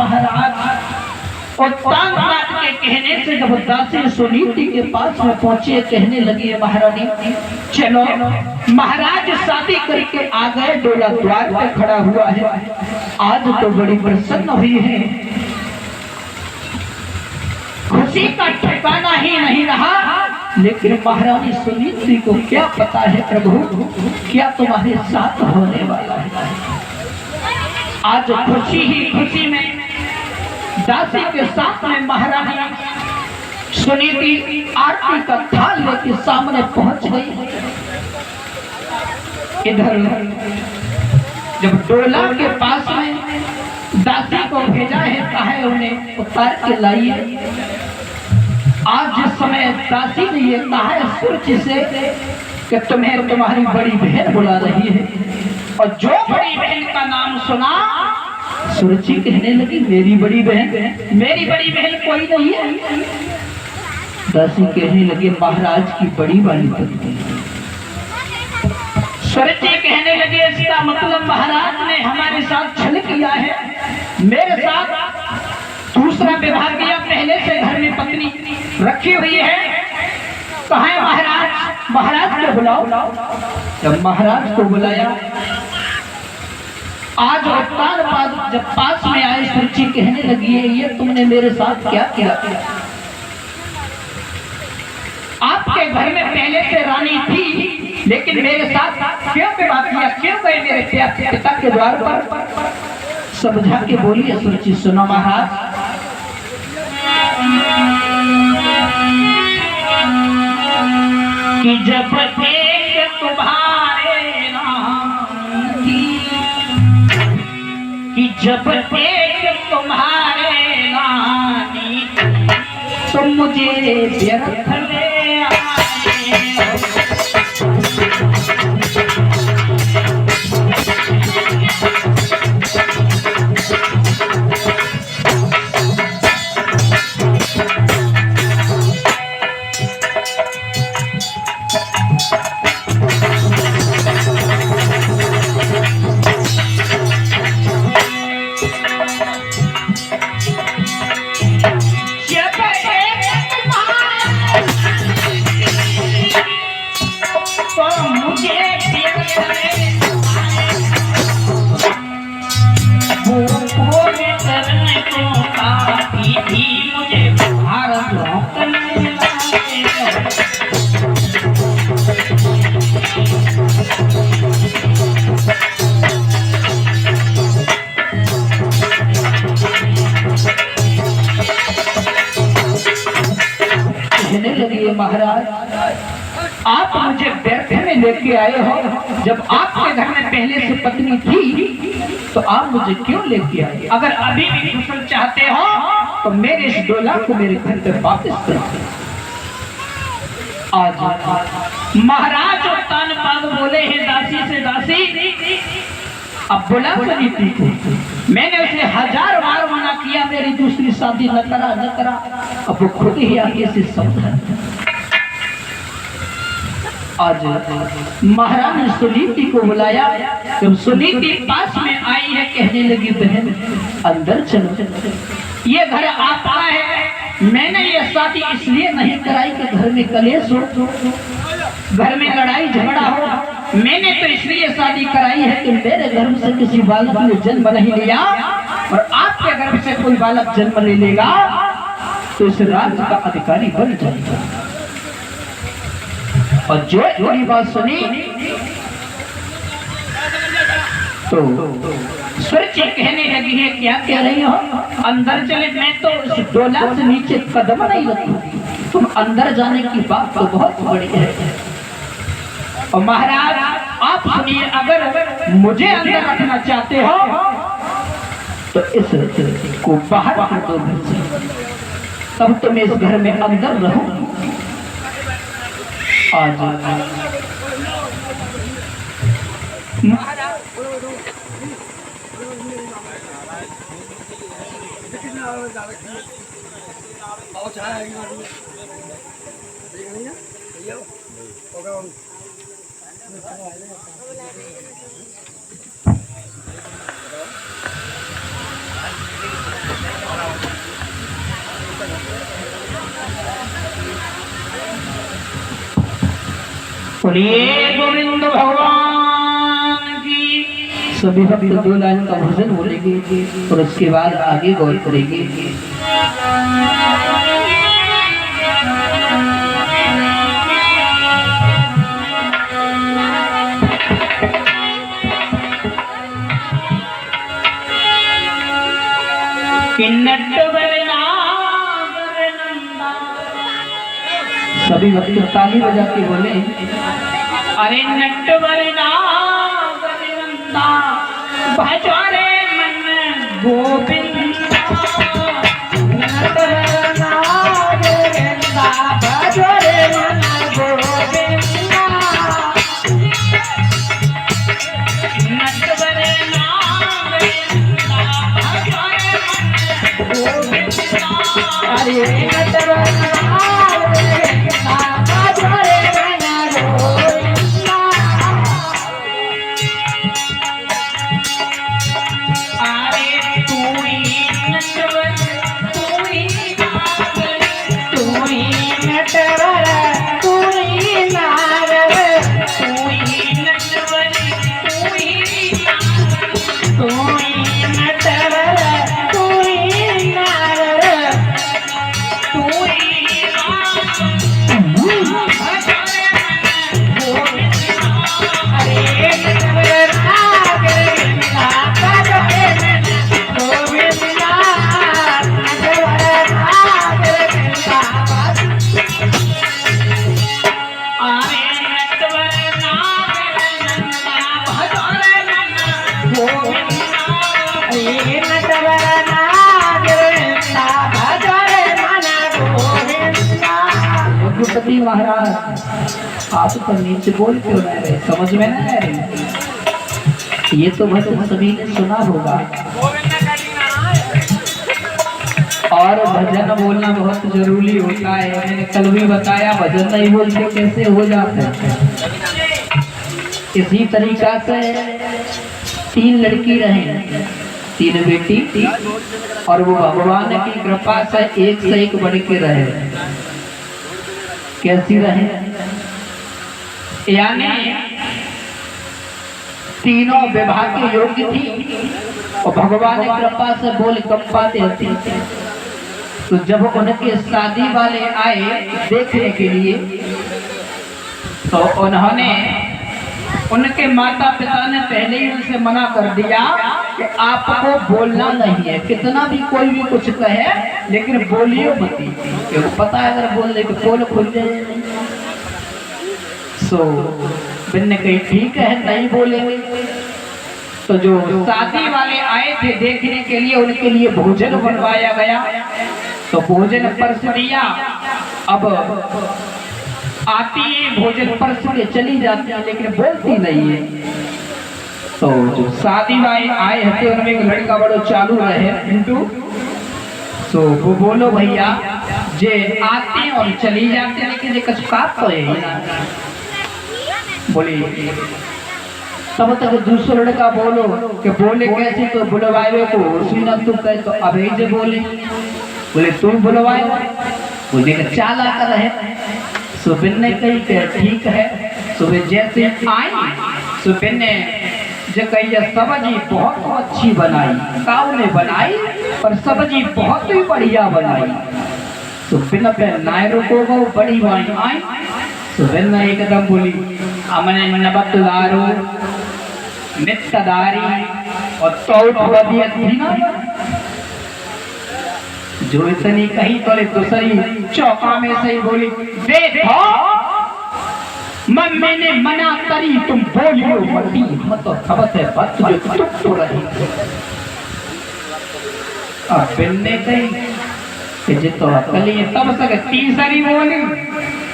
महाराज उत्तान राज के कहने से जब दासी सुनीति के पास में पहुंचे, कहने लगी महारानी चलो। महाराज शादी करके आ गए, डोला द्वार पे खड़ा हुआ है, आज तो बड़ी प्रसन्न हुई है, खुशी का ठिकाना ही नहीं रहा। लेकिन महारानी सुनीति को क्या पता है प्रभु क्या तुम्हारे साथ होने वाला है। आज खुशी ही खुशी में दासी के साथ में महारानी सुनीति आरती का थाल लेके सामने पहुंच गई। इधर जब डोला के पास में दासी को भेजा है, कहा है उन्हें उतार के लाइए। आज जिस समय दासी ने ये कहा है सूर्य से कि तुम्हें तुम्हारी बड़ी बहन बुला रही है, और जो बड़ी बहन का नाम सुना सूर्य कहने लगी मेरी बड़ी बहन, मेरी बड़ी बहन कोई नहीं है। दासी कहने लगे महाराज की बड़ी वाली पत्नी। सूर्य कहने लगे इसका मतलब महाराज ने हमारे साथ छल किया है, मेरे साथ दूसरा विवाह किया, पहले से घर में पत्नी रखी हुई है। कहाँ है महाराज? महाराज को बुलाओ। जब महाराज को बुलाया, आज उत्तान जब पास में आए सूची कहने लगी है ये तुमने मेरे साथ क्या किया? आपके घर में पहले से रानी थी, लेकिन मेरे साथ क्यों विवाह किया? क्यों गए मेरे पिता के द्वार पर? समझा के बोलिए सूची। सुनो महाराज, कि जब एक तुम्हारे नाम थी, कि जब एक तुम्हारे नानी तुम मुझे व्यर्थ ले आए। महाराज आप मुझे व्यर्थ में लेके आए हो, जब आपके घर में पहले से पत्नी थी तो आप मुझे क्यों लेके आए? अगर अभी भी कुशल चाहते हो तो मेरे इस डोला को मेरे घर पे वापस कर दो। आज महाराज और तानपाद बोले हैं दासी से, दासी अब बुला सुनीति को, मैंने उसे 1000 बार मना किया मेरी दूसरी शादी न करा न करा, अब वो खुद ही आगे से समझा। आज महारानी सुनीति को बुलाया, जब सुनीति पास में आई है कहने लगी बहन अंदर चलो, ये घर आपका है, मैंने ये शादी इसलिए नहीं कराई कि घर में कलेश हो, घर में लड़ाई झगड़ा हो, मैंने तो इसलिए शादी कराई है कि मेरे गर्भ से किसी बालक ने जन्म नहीं लिया और आपके गर्भ से कोई बालक जन्म ले लेगा तो इस राज्य का अधिकारी बन जाएगा। और जो थोड़ी बात सुनी तो सूर्य कहने लगी है क्या कह रही हो? अंदर चले, मैं तो इस डोला से नीचे कदम नहीं रखूंगी, तुम अंदर जाने की बात तो बहुत बड़ी है। और महाराज आप सुनिए, अगर मुझे अंदर रखना चाहते हो तो इस को बाहर कर दो घर से, तब तो मैं इस घर में अंदर रहूं। आज बोलिए गोविंद भगवान की। सभी भक्त 2 लाइन का भजन बोलेंगे और उसके बाद आगे गौर करेंगे। सभी भक्त ताली बजा के बोले, अरे नटवरना भजो रे मन गोविंदा, नटवरना भजो रे मन गोविंदा, नटवरना भजो रे मन गोविंदा, अरे नटवरना रघुपति महाराज, आप तो नीचे बोल क्यों रह रहे, समझ में ना आ रही? ये तो भजन सभी ने सुना होगा और भजन बोलना बहुत जरूरी होता है। मैंने कल भी बताया, भजन नहीं बोलते कैसे हो जाते हैं। इसी तरीका से 3 लड़की रहे, 3 बेटी, और वो भगवान की कृपा से एक से एक बढ़ के रहे। कैसी रहे? यानी तीनों विवाह के योग्य थी और भगवान की कृपा से बोल कम पाते थी। तो जब उनके शादी वाले आए देखने के लिए, तो उन्होंने, उनके माता पिता ने पहले ही उनसे मना कर दिया कि आपको बोलना नहीं है, कितना भी कोई भी कुछ कहे लेकिन बोलियो मत, क्योंकि पता है अगर बोल दे तो पोल खुल जाए। सो बिन्ने कही ठीक है नहीं बोलेंगे। तो जो शादी वाले आए थे देखने के लिए, उनके लिए भोजन बनवाया गया। तो भोजन परस दिया। अब आती है भोजन परस के चली जाती है, लेकिन बोलती नहीं है। तो जो शादी वाले आए थे उनमें एक लड़का बड़ो चालू रहे पिंटू। तो वो बोलो भैया जे आते और चली जाते हैं, लेकिन कुछ बात तो है बोली। तब तक दूसरा लड़का बोलो कि बोले कैसे, तो बुलवाए को उसी न तू कहे तो अभी जे बोले, बोले तुम बुलवाए, बोले कि चाला कर रहे। सुबिन ने कही कि ठीक है। सुबिन जैसे आई, सुबिन ने जो कही सब्जी बहुत अच्छी बनाई, काऊ ने बनाई पर सब्जी बहुत ही बढ़िया बनाई। सुबिन पे नायरों को बड़ी वाई आई। सुबिन ने एकदम बोली, हमने नबतदारो नित्यदारी और थी ना, जो इतनी कही तो दूसरी चौका में से ही बोली, देखो मम्मी ने मना करी तुम बोलियो मती, मत खबत है बत जो तुक तो रही। अब बिन्ने कही कि जितो अकली तब तक तीसरी बोली,